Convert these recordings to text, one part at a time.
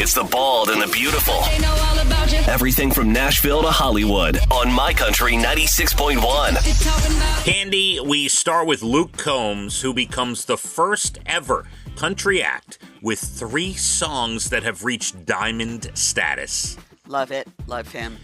It's the bald and the beautiful. Everything from Nashville to Hollywood on My Country 96.1. Cande, we start with Luke Combs, who becomes the first ever country act with 3 songs that have reached diamond status. Love it. Love him.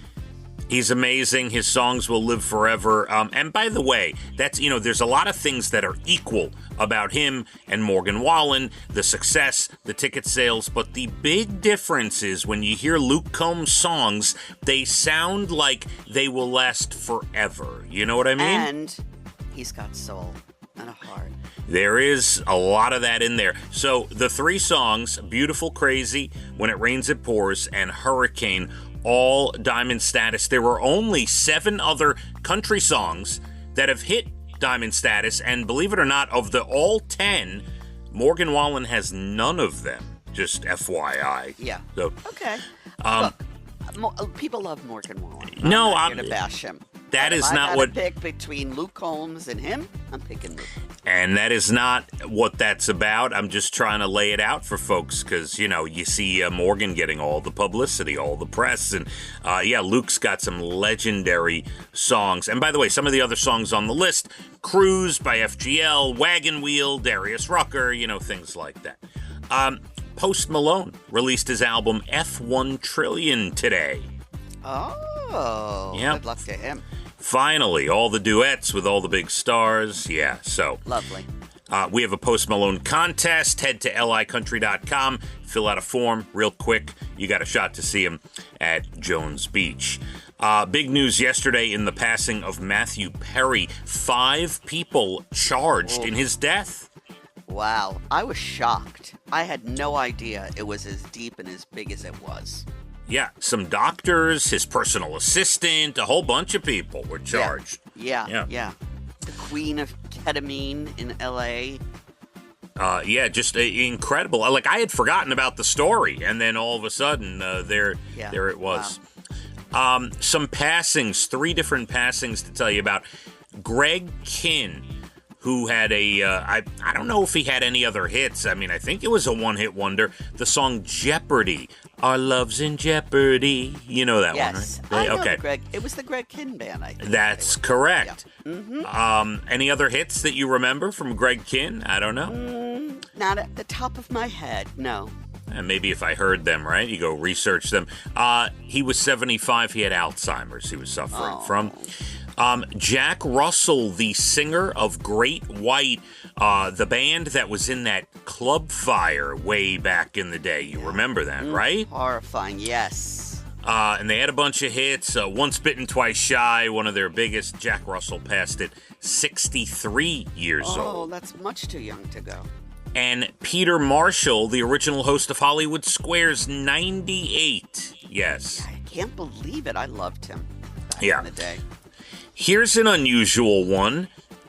He's amazing. His songs will live forever. And by the way, there's a lot of things that are equal about him and Morgan Wallen, the success, the ticket sales. But the big difference is when you hear Luke Combs' songs, they sound like they will last forever. You know what I mean? And he's got soul and a heart. There is a lot of that in there. So the 3 songs, Beautiful Crazy, When It Rains It Pours, and Hurricane, all diamond status. There were only 7 other country songs that have hit diamond status, and believe it or not, of the all 10, Morgan Wallen has none of them. Just FYI. Yeah. So, okay. Look, people love Morgan Wallen. No, I'm not here to bash him. That is if not I what. gotta pick between Luke Combs and him, I'm picking Luke. And that is not what that's about. I'm just trying to lay it out for folks because, you see Morgan getting all the publicity, all the press. And, Luke's got some legendary songs. And by the way, some of the other songs on the list, Cruise by FGL, Wagon Wheel, Darius Rucker, things like that. Post Malone released his album F1 Trillion today. Oh, yep. Good luck to him. Finally, all the duets with all the big stars. Yeah, so. Lovely. We have a Post Malone contest. Head to licountry.com, fill out a form real quick. You got a shot to see him at Jones Beach. Big news yesterday in the passing of Matthew Perry. 5 people charged in his death. Wow, I was shocked. I had no idea it was as deep and as big as it was. Yeah, some doctors, his personal assistant, a whole bunch of people were charged. Yeah. The queen of ketamine in L.A. Just incredible. Like, I had forgotten about the story, and then all of a sudden, there it was. Wow. Some passings, 3 different passings to tell you about. Greg Kihn, who had I don't know if he had any other hits. I mean, I think it was a one-hit wonder. The song Jeopardy, Our Love's in Jeopardy. You know that one, right? I know okay. It was the Greg Kihn band, I think. That's correct. Yeah. Mm-hmm. Any other hits that you remember from Greg Kihn? I don't know. Not at the top of my head, no. And maybe if I heard them, right? You go research them. He was 75. He had Alzheimer's he was suffering from. Jack Russell, the singer of Great White, the band that was in that Club Fire way back in the day. You remember that, right? Horrifying, yes. And they had a bunch of hits. Once Bitten, Twice Shy, one of their biggest. Jack Russell passed at 63 years old. Oh, that's much too young to go. And Peter Marshall, the original host of Hollywood Squares, 98. Yes. I can't believe it. I loved him back in the day. Here's an unusual one.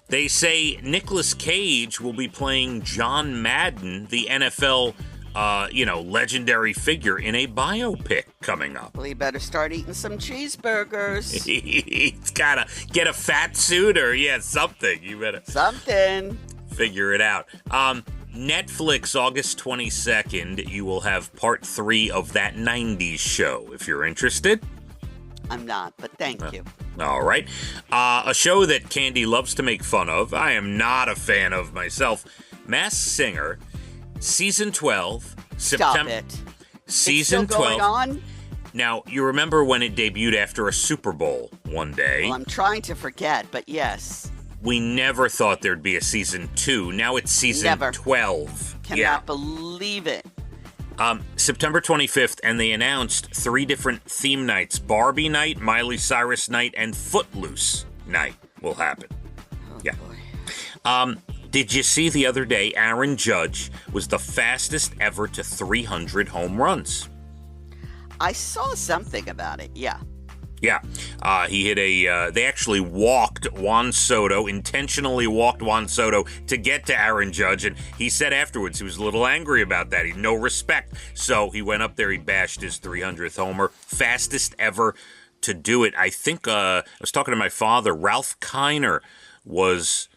They say Nicolas Cage will be playing John Madden, the NFL, legendary figure, in a biopic coming up. Well, he better start eating some cheeseburgers. He's got to get a fat suit or, something. You better... Something. Figure it out. Netflix, August 22nd, you will have part 3 of That 90s Show, if you're interested. I'm not, but thank you. All right. A show that Cande loves to make fun of. I am not a fan of myself. Masked Singer, Season 12. Stop it. Season it's still 12. Going on? Now, you remember when it debuted after a Super Bowl one day. Well, I'm trying to forget, but yes. We never thought there'd be a Season 2. Now it's Season 12. Cannot believe it. September 25th, and they announced 3 different theme nights. Barbie Night, Miley Cyrus Night, and Footloose Night will happen. Oh, boy. Did you see the other day Aaron Judge was the fastest ever to 300 home runs? I saw something about it, yeah. Yeah, he hit they actually intentionally walked Juan Soto to get to Aaron Judge, and he said afterwards he was a little angry about that. He had no respect. So he went up there, he bashed his 300th homer. Fastest ever to do it. I think, I was talking to my father, Ralph Kiner was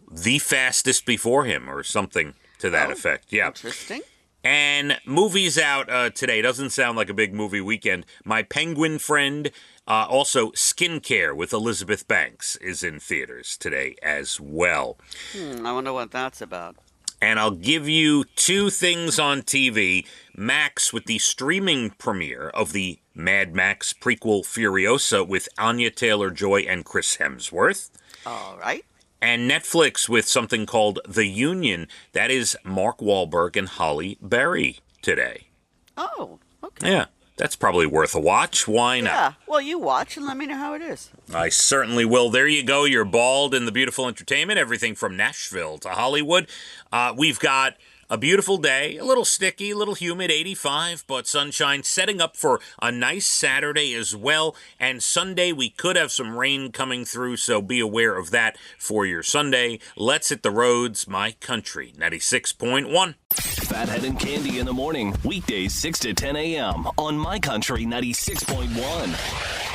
the fastest before him, or something to that effect. Yeah. Interesting. And movies out today. Doesn't sound like a big movie weekend. My Penguin Friend, also Skincare with Elizabeth Banks, is in theaters today as well. I wonder what that's about. And I'll give you two things on TV. Max with the streaming premiere of the Mad Max prequel Furiosa with Anya Taylor-Joy and Chris Hemsworth. All right. And Netflix with something called The Union. That is Mark Wahlberg and Halle Berry today. Oh, okay. Yeah, that's probably worth a watch. Why not? Yeah, well, you watch and let me know how it is. I certainly will. There you go. You're bald in the beautiful entertainment. Everything from Nashville to Hollywood. We've got a beautiful day, a little sticky, a little humid, 85, but sunshine, setting up for a nice Saturday as well. And Sunday, we could have some rain coming through, so be aware of that for your Sunday. Let's hit the roads, my country, 96.1. Phathead and Cande in the morning, weekdays 6 to 10 a.m. on My Country 96.1.